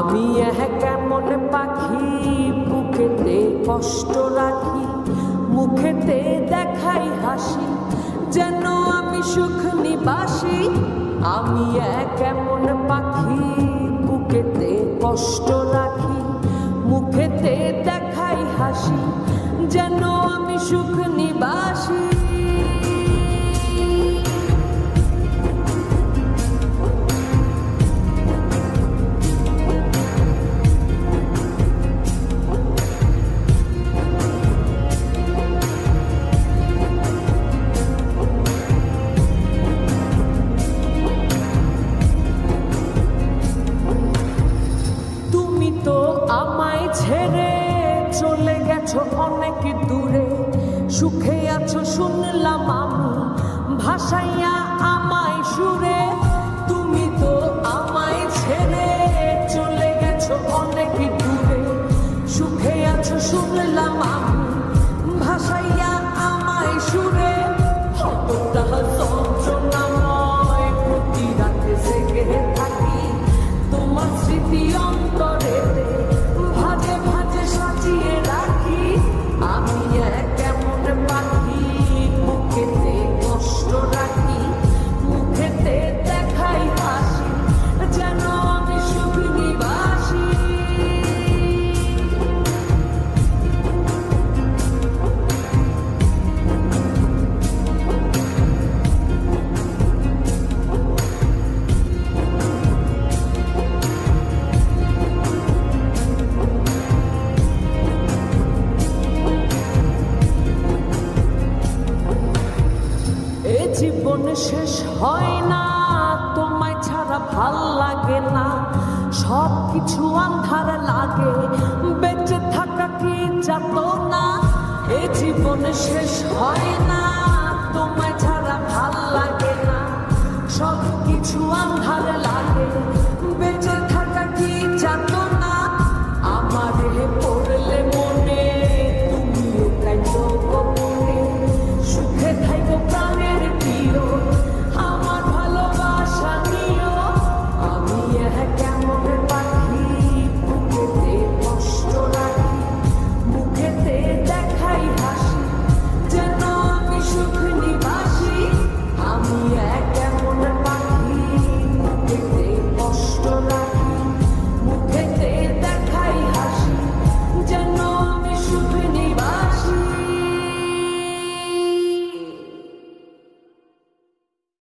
আমি কেমন পাখি বুকেতে কষ্ট রাখি, মুখেতে দেখাই হাসি, যেন আমি সুখ নিবাসী। আমি কেমন পাখি বুকেতে কষ্ট রাখি, মুখেতে দেখাই হাসি, যেন আমি সুখ নিবাসী। আমায় ছেড়ে চলে গেছো অনেক দূরে, সুখে আছো শুনলাম আমি ভাসাইয়া আমায় সুরে। তুমি তো আমায় ছেড়ে চলে গেছো অনেক দূরে, সুখে আছো শুনলাম আমি ভাসাইয়া আমায় সুরে। কতটা যন্ত্রণাময় প্রতি রাতে জেগে থাকি, তোমার স্মৃতি অন্তরে ভাজে ভাজে সাজিয়ে রাখি। আমি কেমন পাখি বুকেতে কষ্ট রাখি, মুখেতে দেখাই হাসি, যেন আমি সুখ নিবাসী। জীবন শেষ হয় না, তোমায় ছাড়া ভাল লাগে না, সব কিছু আন্ধার লাগে,